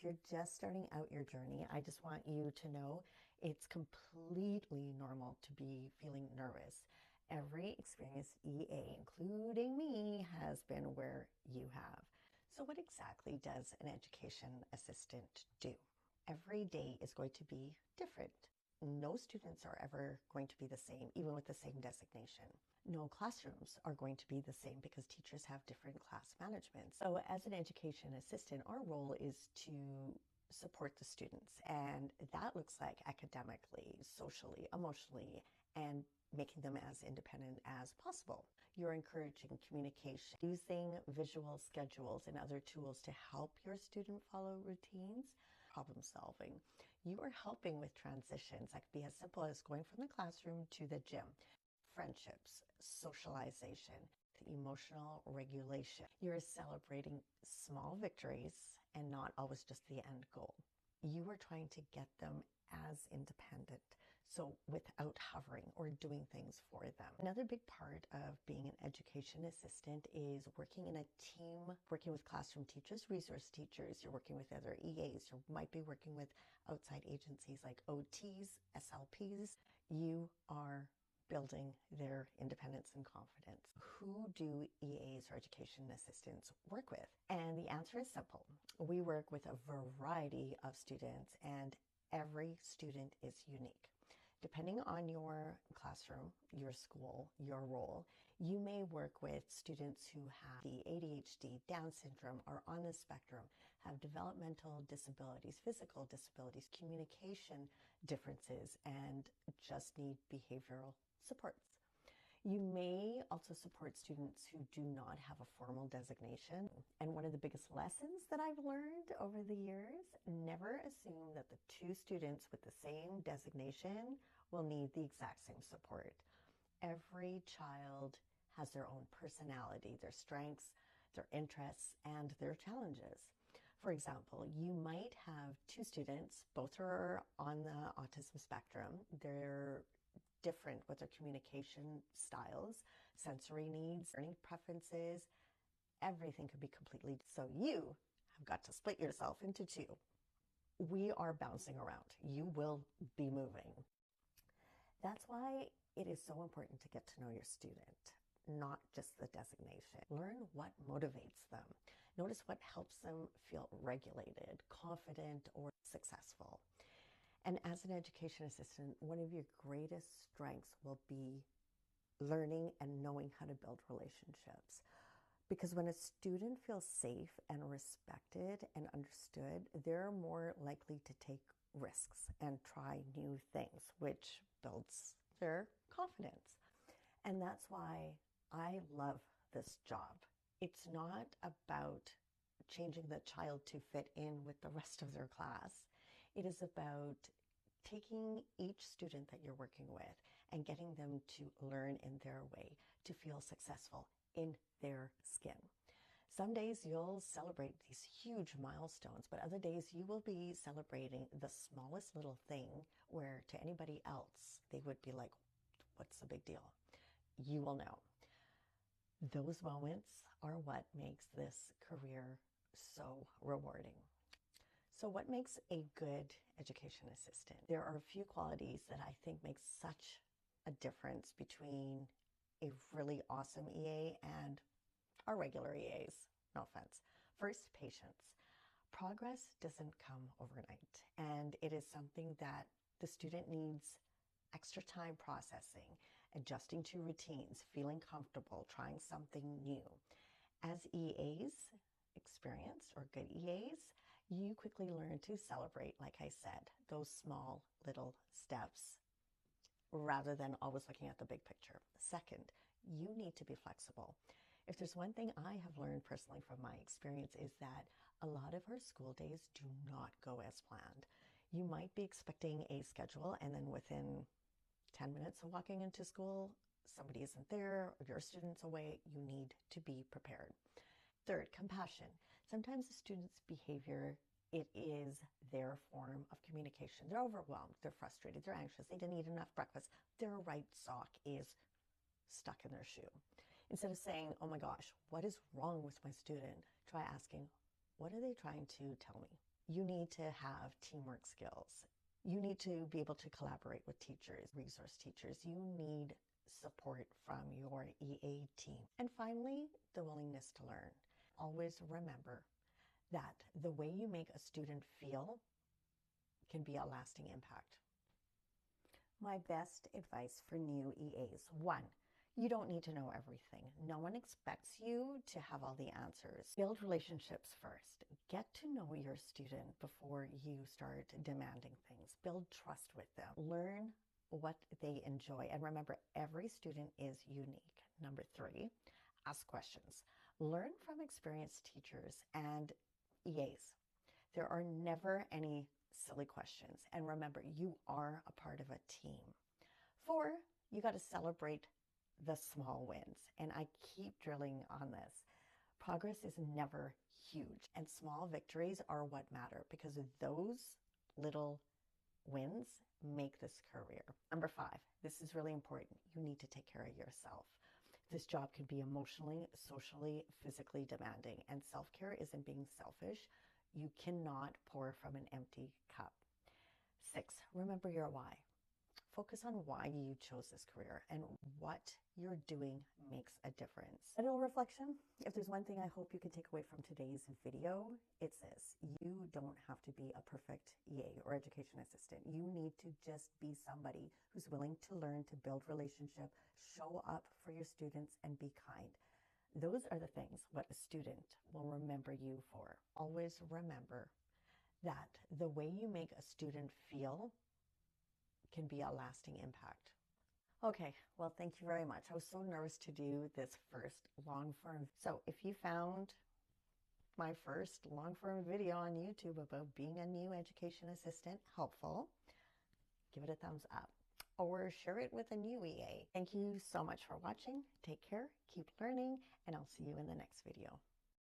If you're just starting out your journey, I just want you to know it's completely normal to be feeling nervous. Every experienced EA, including me, has been where you have. So what exactly does an education assistant do? Every day is going to be different. No students are ever going to be the same, even with the same designation. No classrooms are going to be the same because teachers have different class management. So as an education assistant, our role is to support the students, and that looks like academically, socially, emotionally, and making them as independent as possible. You're encouraging communication, using visual schedules and other tools to help your student follow routines, problem solving. You are helping with transitions that could be as simple as going from the classroom to the gym, friendships, socialization, emotional regulation. You're celebrating small victories and not always just the end goal. You are trying to get them as independent, so without hovering or doing things for them. Another big part of being an education assistant is working in a team, working with classroom teachers, resource teachers. You're working with other EAs. You might be working with outside agencies like OTs, SLPs. You are building their independence and confidence. Who do EAs or education assistants work with? And the answer is simple. We work with a variety of students, and every student is unique. Depending on your classroom, your school, your role, you may work with students who have the ADHD, Down syndrome, are on the spectrum, have developmental disabilities, physical disabilities, communication differences, and just need behavioral supports. You may also support students who do not have a formal designation. And one of the biggest lessons that I've learned over the years, never assume that the two students with the same designation will need the exact same support. Every child has their own personality, their strengths, their interests, and their challenges. For example, you might have two students, both are on the autism spectrum. They're different with their communication styles, sensory needs, learning preferences. Everything could be completely, so you have got to split yourself into two. We are bouncing around. You will be moving. That's why it is so important to get to know your student, not just the designation. Learn what motivates them. Notice what helps them feel regulated, confident, or successful. And as an education assistant, one of your greatest strengths will be learning and knowing how to build relationships. Because when a student feels safe and respected and understood, they're more likely to take risks and try new things, which builds their confidence. And that's why I love this job. It's not about changing the child to fit in with the rest of their class. It is about taking each student that you're working with and getting them to learn in their way, to feel successful in their skin. Some days you'll celebrate these huge milestones, but other days you will be celebrating the smallest little thing where to anybody else, they would be like, what's the big deal? You will know. Those moments are what makes this career so rewarding. So what makes a good education assistant? There are a few qualities that I think make such a difference between a really awesome EA and our regular EAs. No offense. First, patience. Progress doesn't come overnight, and it is something that the student needs extra time processing, adjusting to routines, feeling comfortable, trying something new. As EAs, experienced or good EAs, you quickly learn to celebrate, like I said, those small little steps rather than always looking at the big picture. Second, you need to be flexible. If there's one thing I have learned personally from my experience is that a lot of our school days do not go as planned. You might be expecting a schedule, and then within 10 minutes of walking into school, somebody isn't there, or your student's away. You need to be prepared. Third, compassion. Sometimes the student's behavior, it is their form of communication. They're overwhelmed, they're frustrated, they're anxious, they didn't eat enough breakfast. Their right sock is stuck in their shoe. Instead of saying, oh my gosh, what is wrong with my student? Try asking, what are they trying to tell me? You need to have teamwork skills. You need to be able to collaborate with teachers, resource teachers. You need support from your EA team. And finally, the willingness to learn. Always remember that the way you make a student feel can be a lasting impact. My best advice for new EAs. 1, you don't need to know everything. No one expects you to have all the answers. Build relationships first. Get to know your student before you start demanding things. Build trust with them. Learn what they enjoy. And remember, every student is unique. Number 3, ask questions. Learn from experienced teachers and EAs. There are never any silly questions. And remember, you are a part of a team. 4, you got to celebrate the small wins. And I keep drilling on this. Progress is never huge, and small victories are what matter, because those little wins make this career. Number 5, this is really important. You need to take care of yourself. This job can be emotionally, socially, physically demanding, and self-care isn't being selfish. You cannot pour from an empty cup. 6, remember your why. Focus on why you chose this career and what you're doing makes a difference. A little reflection. If there's one thing I hope you can take away from today's video, it's this. You don't have to be a perfect EA or education assistant. You need to just be somebody who's willing to learn, to build relationship, show up for your students, and be kind. Those are the things what a student will remember you for. Always remember that the way you make a student feel can be a lasting impact. Okay, well, thank you very much. I was so nervous to do this first long form. So if you found my first long form video on YouTube about being a new education assistant helpful, give it a thumbs up or share it with a new EA. Thank you so much for watching. Take care, keep learning, and I'll see you in the next video.